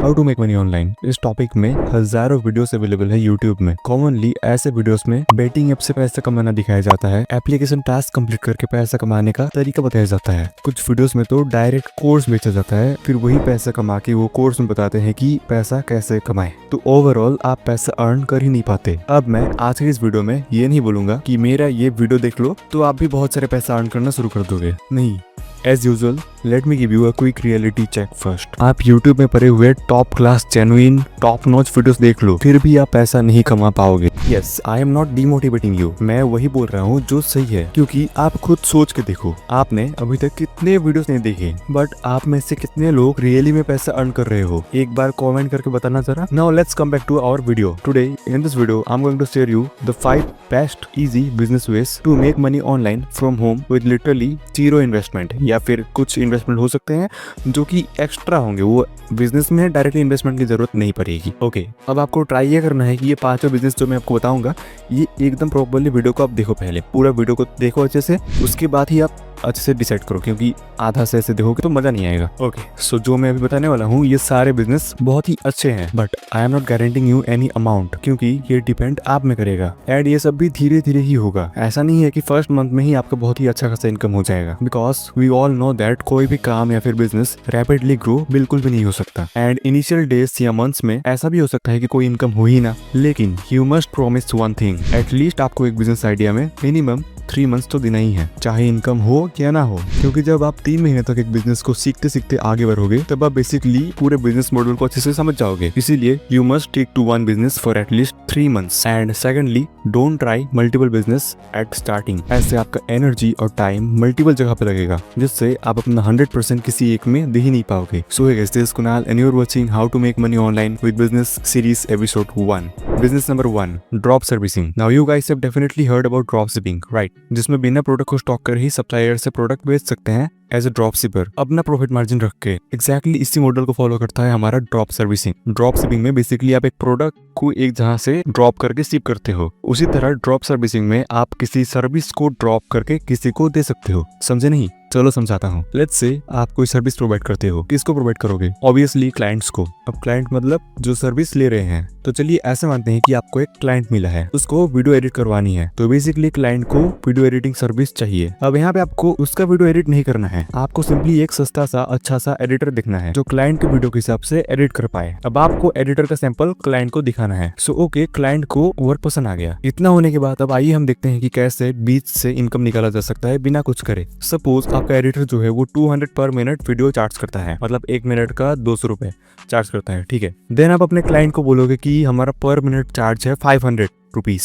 How to make money online. इस topic में हजारों वीडियोस अवेलेबल है यूट्यूब में। कॉमनली ऐसे वीडियोस में बेटिंग ऐप से पैसा कमाना दिखाया जाता है, एप्लीकेशन टास्क कंप्लीट करके पैसा कमाने का तरीका बताया जाता है। कुछ वीडियोस में तो डायरेक्ट कोर्स बेचा जाता है, फिर वही पैसा कमा के वो कोर्स में बताते हैं कि पैसा कैसे कमाएं। तो ओवरऑल आप पैसा अर्न कर ही नहीं पाते। अब मैं आज के इस वीडियो में ये नहीं बोलूंगा कि मेरा ये वीडियो देख लो तो आप भी बहुत सारे पैसा अर्न करना शुरू कर दोगे, नहीं। As usual let me give you a quick reality check first. आप YouTube में पड़े हुए top class genuine top notch videos देख लो, फिर भी आप पैसा नहीं कमा पाओगे। Yes, I am not demotivating you, मैं वही बोल रहा हूँ जो सही है। क्योंकि आप खुद सोच के देखो, आपने अभी तक कितने वीडियोस नहीं देखे, बट आप में से कितने लोग रियली में पैसा अर्न कर रहे हो, एक बार कमेंट करके बताना जरा। Now let's come back to our video. Today in this video I am going to share you the 5 best easy business ways to make money online from home with literally zero investment, या फिर कुछ investment हो सकते हैं जो कि extra होंगे, वो बिजनेस में डायरेक्टली इन्वेस्टमेंट की जरूरत नहीं पड़ेगी। ओके, अब आपको ट्राई ये करना है कि ये 5 बिजनेस जो मैं आपको बताऊंगा, ये एकदम प्रॉपर्ली वीडियो को आप देखो, पहले पूरा वीडियो को देखो अच्छे से, उसके बाद ही आप अच्छे से डिसाइड करो, क्योंकि आधा से ऐसे देखोगे तो मजा नहीं आएगा। ओके, सो जो मैं अभी बताने वाला हूँ ये सारे बिजनेस बहुत ही अच्छे हैं, but I am not guaranteeing you any amount, क्योंकि ये डिपेंड आप में करेगा। एंड ये सब भी धीरे धीरे ही होगा। ऐसा नहीं है कि फर्स्ट मंथ में ही आपका बहुत ही अच्छा खासा इनकम हो जाएगा, because we all know that कोई भी काम या फिर बिजनेस रैपिडली ग्रो बिल्कुल भी नहीं हो सकता। एंड इनिशियल डेज या मंथ्स में ऐसा भी हो सकता है कि कोई इनकम हो ही ना। लेकिन you must promise one thing, at least आपको एक बिजनेस आइडिया में मिनिमम 3 मंथ्स तो देना ही है, चाहे इनकम हो या ना हो। क्योंकि जब आप 3 महीने तक एक बिजनेस को सीखते सीखते आगे बढ़ोगे, तब आप बेसिकली पूरे बिजनेस मॉडल को अच्छे से समझ जाओगे। इसीलिए you must stick to one business for at least 3 months. And secondly, don't try multiple business at starting. ऐसे आपका एनर्जी और टाइम मल्टीपल जगह पे लगेगा, जिससे आप अपना 100% किसी एक में दे ही नहीं पाओगे। So hey guys, this is Kunal and you are watching how to make money online with business series episode 1। Business number 1, drop servicing. Now you guys have definitely heard about drop shipping, right? जिसमें बिना product को stock कर ही supplier से product बेच सकते हैं as a drop शिपर, अपना profit margin रख के। एग्जैक्टली इसी मॉडल को फॉलो करता है हमारा ड्रॉप सर्विसिंग। ड्रॉप शिपिंग में बेसिकली आप एक प्रोडक्ट को एक जहां से ड्रॉप करके शिप करते हो, उसी तरह ड्रॉप सर्विसिंग में आप किसी सर्विस को ड्रॉप करके किसी को दे सकते हो। समझे नहीं? चलो समझाता हूँ। लेट्स से आप कोई सर्विस प्रोवाइड करते हो, किसको प्रोवाइड करोगे? ऑब्वियसली क्लाइंट्स को। अब क्लाइंट मतलब जो सर्विस ले रहे हैं। तो चलिए ऐसे मानते हैं कि आपको एक क्लाइंट मिला है, उसको वीडियो एडिट करवानी है, तो बेसिकली क्लाइंट को वीडियो एडिटिंग सर्विस चाहिए। अब यहाँ पे आपको उसका वीडियो एडिट नहीं करना है, आपको सिंपली एक सस्ता सा अच्छा सा एडिटर देखना है जो क्लाइंट के वीडियो के हिसाब से एडिट कर पाए। अब आपको एडिटर का सैंपल क्लाइंट को दिखाना है। सो ओके, क्लाइंट को वर्क पसंद आ गया। इतना होने के बाद अब आइए हम देखते हैं कि कैसे बीच से इनकम निकाला जा सकता है बिना कुछ करे। सपोज आपका एडिटर जो है वो 200 पर मिनट वीडियो चार्ज करता है, मतलब 1 मिनट का 200 रुपए चार्ज करता है, ठीक है। देन आप अपने क्लाइंट को बोलोगे कि हमारा पर मिनट चार्ज है 500 रुपीज,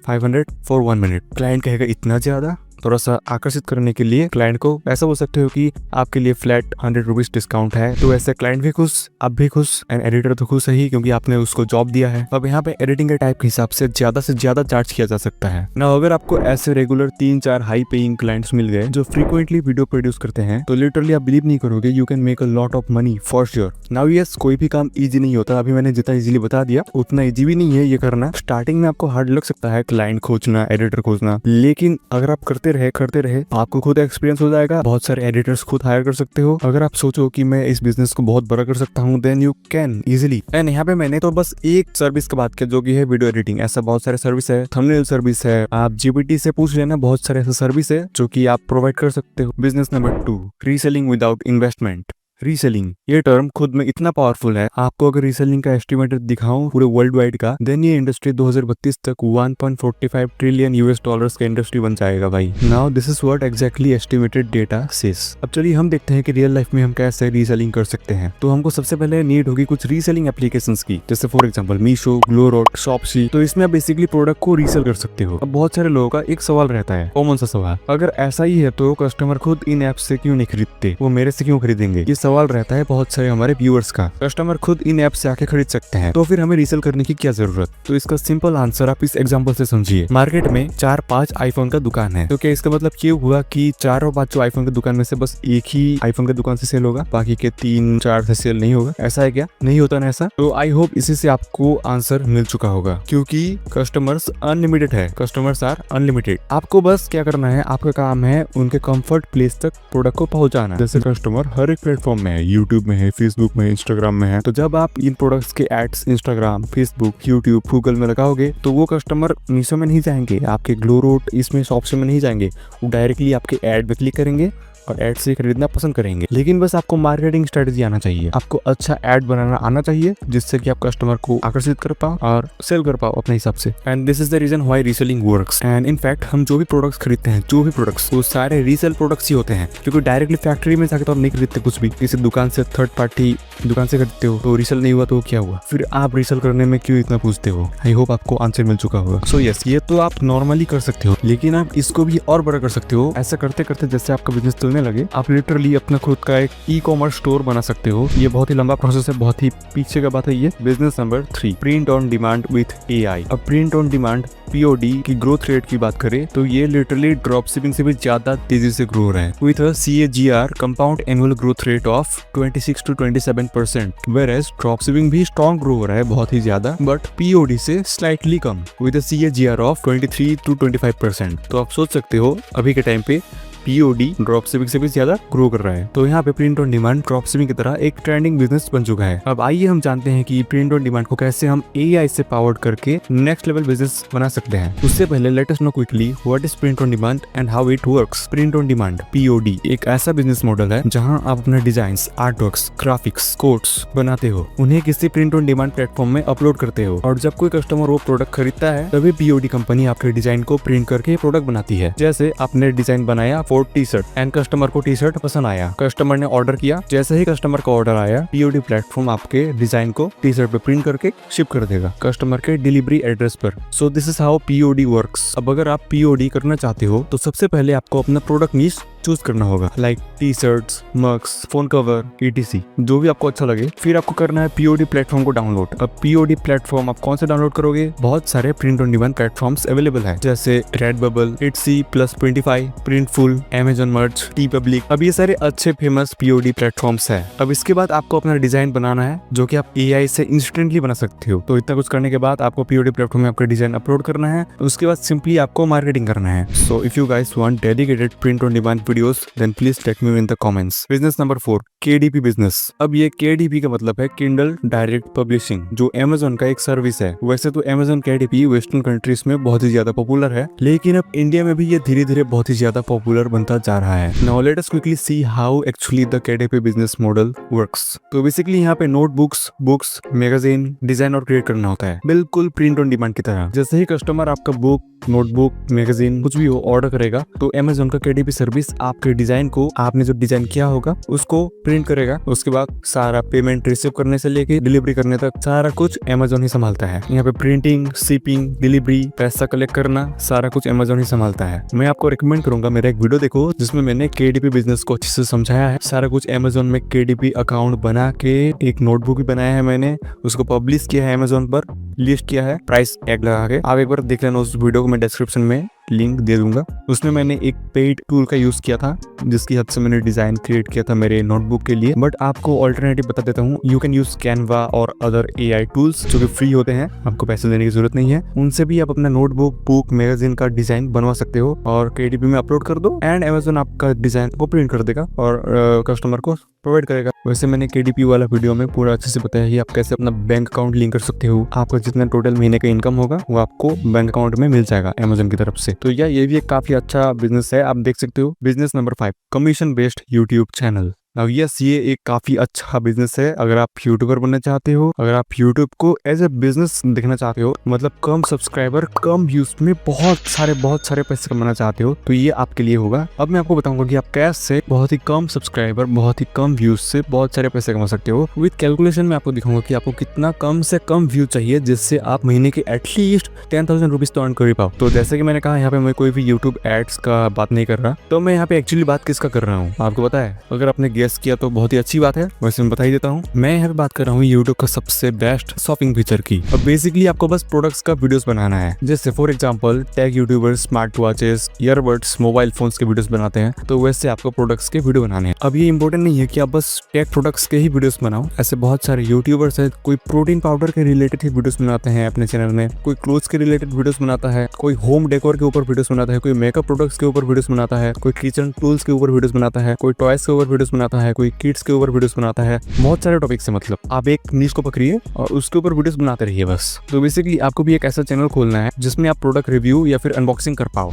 500 फॉर 1 मिनट। क्लाइंट कहेगा इतना ज्यादा? थोड़ा सा आकर्षित करने के लिए क्लाइंट को ऐसा बोल सकते हो कि आपके लिए फ्लैट 100 रुपीज डिस्काउंट है। तो ऐसे क्लाइंट भी खुश, आप भी खुश, एंड एडिटर तो खुश है ही, क्योंकि आपने उसको जॉब दिया है। अब यहाँ पे एडिटिंग के टाइप के हिसाब से ज्यादा चार्ज किया जा सकता है ना। अगर आपको ऐसे रेगुलर 3-4 हाई पेइंग क्लाइंट्स मिल गए जो फ्रीक्वेंटली वीडियो प्रोड्यूस करते हैं, तो लिटरली आप बिलीव नहीं करोगे, you can make a lot of money for sure. Now yes, कोई भी काम इजी नहीं होता। अभी मैंने जितना इजीली बता दिया उतना इजी भी नहीं है ये करना। स्टार्टिंग में आपको हार्ड लग सकता है क्लाइंट खोजना, एडिटर खोजना, लेकिन अगर आप करते रहे आपको खुद एक्सपीरियंस हो जाएगा। बहुत सारे एडिटर्स खुद हायर कर सकते हो। अगर आप सोचो कि मैं इस बिजनेस को बहुत बड़ा कर सकता हूँ, then you can easily. And यहाँ पे मैंने तो बस एक सर्विस की बात की जो कि है वीडियो एडिटिंग। ऐसा बहुत सारे सर्विस है, थंबनेल सर्विस है, आप जीपीटी से पूछ लेना, बहुत सारे ऐसे सर्विस है जो कि आप प्रोवाइड कर सकते हो। Business number 2, reselling without investment. Reselling ये टर्म खुद में इतना पावरफुल है, आपको अगर रीसेलिंग का एस्टिमेटेड दिखाऊं पूरे वर्ल्ड वाइड का, देन ये इंडस्ट्री 2032 तक 1.45 ट्रिलियन यूएस डॉलर्स का इंडस्ट्री बन जाएगा भाई। Now this is what exactly estimated data says. अब चलिए हम देखते हैं कि रियल लाइफ में हम कैसे रीसेलिंग कर सकते हैं। तो हमको सबसे पहले नीड होगी कुछ रीसेलिंग एप्लीकेशंस की, जैसे फॉर एग्जांपल मीशो, ग्लोरोट, शॉपसी। तो इसमें आप बेसिकली प्रोडक्ट को रीसेल कर सकते हो। अब बहुत सारे लोगों का एक सवाल रहता है, कॉमन सा सवाल, अगर ऐसा ही है तो कस्टमर खुद इन ऐप से क्यों नहीं खरीदते, वो मेरे से क्यों खरीदेंगे? ये सवाल रहता है बहुत सारे हमारे व्यूअर्स का। कस्टमर खुद इन ऐप से आके खरीद सकते हैं, तो फिर हमें रीसेल करने की क्या जरूरत? तो इसका सिंपल आंसर आप इस एग्जांपल से समझिए। मार्केट में 4-5 आईफोन का दुकान है, तो क्या इसका मतलब ये हुआ कि 4-5 आईफोन के दुकान में से बस एक ही आईफोन के दुकान से सेल होगा, बाकी के 3-4 से सेल नहीं होगा? ऐसा है क्या? नहीं होता ना ऐसा। तो आई होप इसी से आपको आंसर मिल चुका होगा, क्योंकि कस्टमर्स अनलिमिटेड है, कस्टमर्स आर अनलिमिटेड। आपको बस क्या करना है, आपका काम है उनके कंफर्ट प्लेस तक प्रोडक्ट को पहुंचाना। जैसे कस्टमर हर एक प्लेटफॉर्म में है, यूट्यूब में है, फेसबुक में है, इंस्टाग्राम में है। तो जब आप इन प्रोडक्ट्स के ads Instagram, Facebook, YouTube, Google में लगाओगे तो वो कस्टमर मीशो में नहीं जाएंगे, आपके ग्लो रोड इसमें शॉप्स में नहीं जाएंगे, वो डायरेक्टली आपके ऐड पे क्लिक करेंगे और ऐड से खरीदना पसंद करेंगे। लेकिन बस आपको मार्केटिंग स्ट्रेटेजी आना चाहिए, आपको अच्छा ऐड बनाना आना चाहिए जिससे कि आप कस्टमर को आकर्षित कर पाओ और सेल कर पाओ अपने हिसाब से। And this is the reason why reselling works. And in fact हम जो भी प्रोडक्ट्स खरीदते हैं, जो भी प्रोडक्ट्स, वो सारे रीसेल प्रोडक्ट्स ही होते हैं, क्योंकि डायरेक्टली फैक्ट्री में जाकर तो आप नहीं खरीदते कुछ भी। किसी दुकान से, थर्ड पार्टी दुकान से खरीदते हो तो रीसेल नहीं हुआ तो क्या हुआ? फिर आप रीसेल करने में क्यों इतना पूछते हो? आई होप आपको आंसर मिल चुका होगा। सो यस, ये तो आप नॉर्मली कर सकते हो, लेकिन आप इसको भी और बड़ा कर सकते हो। ऐसा करते करते जैसे आपका बिजनेस चलने लगे, आप लिटरली अपना खुद का एक ई-कॉमर्स स्टोर बना सकते हो। ये बहुत ही लंबा प्रोसेस है, बहुत ही पीछे का बात है ये। Business number 3, print on demand with AI. अब प्रिंट ऑन डिमांड POD की ग्रोथ रेट की बात करें तो ये लिटरली ड्रॉप शिपिंग से भी ज्यादा तेजी से ग्रो हो रहा है, with a CAGR compound annual growth rate of 26 to 27%। Whereas drop shipping भी स्ट्रॉन्ग ग्रो हो रहा है, बहुत ही ज्यादा, बट POD से slightly come, with a CAGR of 23 to 25%। तो आप सोच सकते हो अभी के टाइम पे POD ड्रॉप शिपिंग से भी ज्यादा ग्रो कर रहा है। तो यहाँ पे print on demand drop shipping की तरह एक ट्रेंडिंग बिजनेस बन चुका है। अब आइए हम जानते हैं कि प्रिंट ऑन डिमांड को कैसे हम AI से पावर्ड करके नेक्स्ट लेवल बिजनेस बना सकते हैं। उससे पहले let us know quickly what is print on demand and how it works. Print on demand POD एक ऐसा बिजनेस मॉडल है जहाँ आप अपने डिजाइंस, आर्टवर्क्स, ग्राफिक्स, कोड्स बनाते हो, उन्हें किसी प्रिंट ऑन डिमांड प्लेटफॉर्म में अपलोड करते हो, और जब कोई कस्टमर वो प्रोडक्ट खरीदता है तभी POD कंपनी आपके डिजाइन को प्रिंट करके प्रोडक्ट बनाती है। जैसे आपने डिजाइन बनाया फॉर टी-शर्ट एंड कस्टमर को टी-शर्ट पसंद आया, कस्टमर ने ऑर्डर किया, जैसे ही कस्टमर का ऑर्डर आया POD प्लेटफॉर्म आपके डिजाइन को टी-शर्ट पे प्रिंट करके शिप कर देगा कस्टमर के डिलीवरी एड्रेस पर। So this is how POD works. अब अगर आप POD करना चाहते हो तो सबसे पहले आपको अपना प्रोडक्ट नीश चूज करना होगा, like t-shirts, mugs, phone cover, ETC, जो भी आपको अच्छा लगे। फिर आपको करना है POD प्लेटफॉर्म को डाउनलोड। अब POD प्लेटफॉर्म आप कौन से डाउनलोड करोगे? बहुत सारे print on demand platforms available है, जैसे Redbubble, Etsy, Plus25, Printful, Amazon Merch, TeePublic। अब ये सारे अच्छे फेमस POD प्लेटफॉर्म्स है। अब इसके बाद आपको अपना डिजाइन बनाना है जो कि आप AI से इंस्टेंटली बना सकते हो। तो इतना कुछ करने के बाद आपको POD प्लेटफॉर्म में आपका डिजाइन अपलोड करना है, उसके बाद सिंपली आपको मार्केटिंग करना है। So if you guys want dedicated print on demand videos, then please let me know in the comments. Business number 4, KDP business. अब ये KDP का मतलब है Kindle डायरेक्ट पब्लिशिंग, जो Amazon का एक सर्विस है। वैसे तो Amazon KDP वेस्टर्न कंट्रीज में बहुत ही ज्यादा पॉपुलर है, लेकिन अब इंडिया में भी ये धीरे धीरे बहुत ही ज्यादा पॉपुलर बनता जा रहा है। Now let us quickly see how actually the KDP business model works. तो बेसिकली यहाँ पे नोटबुक्स, बुक्स, मैगजीन डिजाइन और क्रिएट करना होता है, बिल्कुल प्रिंट ऑन डिमांड की तरह। जैसे ही कस्टमर आपका बुक, नोटबुक, मैगजीन कुछ भी हो ऑर्डर करेगा तो Amazon का KDP सर्विस आपके डिजाइन को, आपने जो डिजाइन किया होगा उसको प्रिंट करेगा। उसके बाद सारा पेमेंट रिसीव करने से लेके डिलीवरी करने तक सारा कुछ Amazon ही संभालता है। यहाँ पे प्रिंटिंग, शिपिंग, डिलीवरी, पैसा कलेक्ट करना, सारा कुछ Amazon ही संभालता है। मैं आपको रिकमेंड करूंगा मेरा एक वीडियो देखो जिसमें मैंने KDP बिजनेस को अच्छे से समझाया है। सारा कुछ Amazon में KDP अकाउंट बना के एक नोटबुक भी बनाया है मैंने, उसको पब्लिश किया है Amazon पर, लिस्ट किया है प्राइस टैग लगा के। आप एक बार देख लेना उस वीडियो को, मैं डिस्क्रिप्शन में लिंक दे दूंगा। उसमें मैंने एक पेड टूल का यूज किया था जिसकी हद से मैंने डिजाइन क्रिएट किया था मेरे नोटबुक के लिए। बट आपको ऑल्टरनेटिव बता देता हूँ, यू कैन यूज कैनवा और अदर AI टूल्स जो कि फ्री होते हैं, आपको पैसे देने की जरूरत नहीं है। उनसे भी आप अपना नोटबुक, बुक, मैगजीन का डिजाइन बनवा सकते हो और KDP में अपलोड कर दो एंड Amazon आपका डिजाइन को प्रिंट कर देगा और कस्टमर को प्रोवाइड करेगा। वैसे मैंने KDP वाला वीडियो में पूरा अच्छे से बताया है आप कैसे अपना बैंक अकाउंट लिंक कर सकते हो। आपका जितना टोटल महीने का इनकम होगा वो आपको बैंक अकाउंट में मिल जाएगा Amazon की तरफ से। तो ये भी एक काफी अच्छा बिजनेस है, आप देख सकते हो। Business number 5, commission based YouTube channel. अब यस, ये एक काफी अच्छा बिजनेस है। अगर आप यूट्यूबर बनना चाहते हो, अगर आप यूट्यूब को एज ए बिजनेस देखना चाहते हो, मतलब कम सब्सक्राइबर, कम व्यूज में बहुत सारे पैसे कमाना चाहते हो, तो ये आपके लिए होगा। अब मैं आपको बताऊंगा कि आप कैसे बहुत ही कम सब्सक्राइबर, बहुत ही कम व्यूज से बहुत सारे पैसे कमा सकते हो। विद कैलकुलेशन में आपको दिखाऊंगा कि आपको कितना कम से कम व्यू चाहिए जिससे आप महीने के एटलीस्ट 10,000 रुपीज तो अर्न कर ही पाओ। तो जैसे कि मैंने कहा, यहाँ पे मैं कोई भी यूट्यूब एड्स का बात नहीं कर रहा, तो मैं यहाँ पे एक्चुअली बात किसका कर रहा हूँ आपको पता है? अगर आपने गेस किया तो बहुत ही अच्छी बात है, वैसे मैं बता ही देता हूँ। मैं यहाँ पे बात कर रहा हूँ यूट्यूब का सबसे बेस्ट शॉपिंग फीचर की। अब बेसिकली आपको बस प्रोडक्ट्स का वीडियोस बनाना है। जैसे for example tech YouTubers smart watches, earbuds, mobile phones के वीडियोस बनाते हैं, तो वैसे आपको प्रोडक्ट्स के वीडियो बनाने हैं। अब ये इंपॉर्टेंट नहीं है कि आप बस टेक प्रोडक्ट्स के ही वीडियोस बनाओ, ऐसे बहुत सारे यूट्यूबर्स है, कोई प्रोटीन पाउडर के रिलेटेड ही वीडियोस बनाते हैं अपने चैनल में, कोई क्लोथ्स के रिलेटेड वीडियोस बनाता है, कोई होम डेकोर के ऊपर वीडियोस बनाता है, कोई मेकअप प्रोडक्ट्स के ऊपर वीडियोस बनाता है, कोई किचन टूल्स के ऊपर वीडियोस बनाता है, कोई टॉयज के ऊपर वीडियोस बनाता बनाता है, कोई किड्स के ऊपर वीडियोस बनाता है, बहुत सारे टॉपिक से। मतलब आप एक नीश को पकड़िए और उसके ऊपर वीडियोस बनाते रहिए बस। तो बेसिकली आपको भी एक ऐसा चैनल खोलना है जिसमें आप प्रोडक्ट रिव्यू या फिर अनबॉक्सिंग कर पाओ।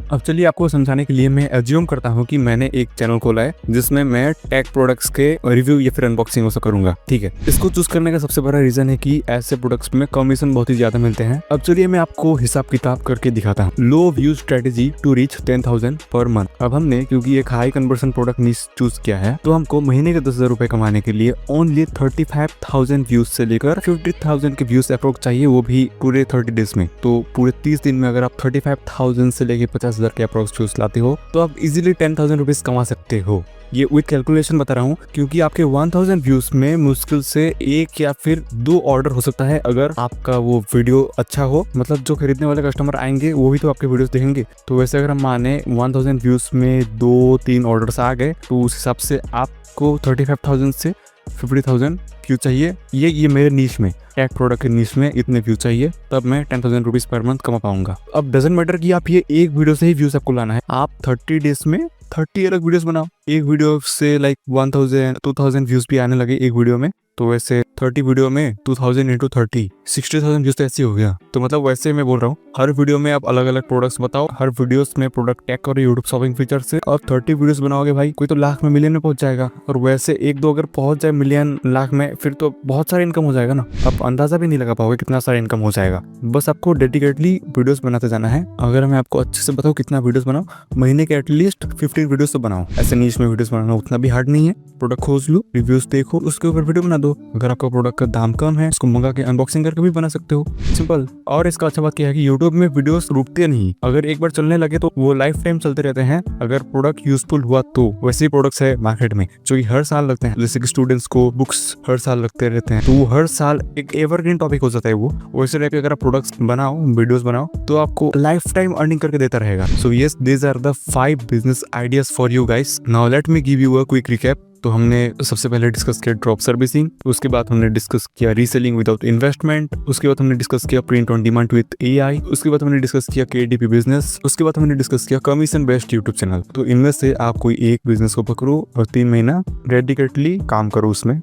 अब चलिए आपको समझाने के लिए मैं एज्यूम करता हूँ कि मैंने एक चैनल खोला है जिसमें मैं टेक प्रोडक्ट्स के रिव्यू या फिर अनबॉक्सिंग वैसा करूंगा, ठीक है। इसको चूज करने का सबसे बड़ा रीजन है कि ऐसे प्रोडक्ट्स में कमीशन बहुत ही ज्यादा मिलते हैं। अब चलिए मैं आपको हिसाब किताब करके दिखाता हूँ। Low view strategy to reach 10,000 per month. अब हमने क्योंकि एक high conversion product niche choose किया है, तो हमको महीने के 10,000 रुपए कमाने के लिए ओनली 35,000 व्यूज से लेकर 50,000 के व्यूज अप्रोक्स चाहिए, वो भी पूरे 30 डेज में। तो पूरे 30 दिन में अगर आप 35,000 से लेकर 50,000 के अप्रोक्स व्यूज लाते हो तो आप इजीली 10,000 रुपीज कमा सकते हो। ये विद कैलकुलेशन बता रहा हूँ, क्योंकि आपके 1000 व्यूज में मुश्किल से एक या फिर 2 ऑर्डर हो सकता है अगर आपका वो वीडियो अच्छा हो। मतलब जो खरीदने वाले कस्टमर आएंगे वो भी तो आपके वीडियोस देखेंगे। तो वैसे अगर हम माने 1000 व्यूज में 2-3 ऑर्डर्स आ गए तो उस हिसाब से आपको 35,000 से 50,000 व्यू चाहिए। ये मेरे नीश में, टेक प्रोडक्ट के नीश में इतने व्यू चाहिए, तब मैं 10,000 रुपीज पर मंथ कमा पाऊंगा। अब डजंट मैटर कि आप ये एक वीडियो से ही व्यूज आपको लाना है, आप 30 डेज में 30 अलग वीडियोस बनाओ। एक वीडियो से लाइक 1000-2000 व्यूज भी आने लगे एक वीडियो में, तो वैसे 30 वीडियो में 2000 into 30 60,000 व्यूज तो ऐसे हो गया। तो मतलब वैसे मैं बोल रहा हूँ, हर वीडियो में आप अलग अलग प्रोडक्ट्स बताओ, हर वीडियोस में प्रोडक्ट टैग करो यूट्यूब शॉपिंग फीचर से, और 30 वीडियोस बनाओगे भाई, कोई तो लाख में मिलियन में पहुंच जाएगा। और वैसे 1-2 अगर पहुंच जाए मिलियन लाख में, फिर तो बहुत सारा इनकम हो जाएगा ना। आप अंदाजा भी नहीं लगा पाओगे कितना सारा इनकम हो जाएगा। बस आपको डेडिकेटली वीडियोस बनाते जाना है। अगर मैं आपको अच्छे से बताऊँ कितना वीडियोस बनाओ, महीने के एटलीस्ट 15 वीडियोस तो बनाओ। ऐसे नीश में वीडियोस बनाना उतना भी हार्ड नहीं है। प्रोडक्ट खोज लो, रिव्यूज देखो, उसके ऊपर वीडियो बना दो। अगर आपका प्रोडक्ट का दाम कम है, उसको मंगा के अनबॉक्सिंग करके भी बना सकते हो, सिंपल। और इसका अच्छा बात क्या है कि यूट्यूब में वीडियोस रुकते नहीं। अगर एक बार चलने लगे तो वो लाइफ टाइम चलते रहते हैं, अगर प्रोडक्ट यूजफुल हुआ तो। वैसे ही प्रोडक्ट्स है मार्केट में जो कि हर साल लगते हैं, जैसे कि स्टूडेंट्स को बुक्स हर साल लगते रहते हैं, तो वो हर साल एक एवरग्रीन टॉपिक हो जाता है वो। वैसे टाइप के अगर आप प्रोडक्ट्स बनाओ, वीडियोस बनाओ, तो आपको लाइफ टाइम अर्निंग करके देता रहेगा। So yes, these are the 5 business ideas for you guys. Now let me give you a quick recap. तो हमने सबसे पहले डिस्कस किया ड्रॉप सर्विसिंग, उसके बाद हमने डिस्कस किया रीसेलिंग विदाउट इन्वेस्टमेंट, उसके बाद हमने डिस्कस किया print on demand with AI, उसके बाद हमने डिस्कस किया केडीपी बिजनेस, उसके बाद हमने डिस्कस किया कमीशन बेस्ड यूट्यूब चैनल। तो इनमें से आप कोई एक बिजनेस को पकड़ो और 3 महीना डेडिकेटली काम करो उसमें।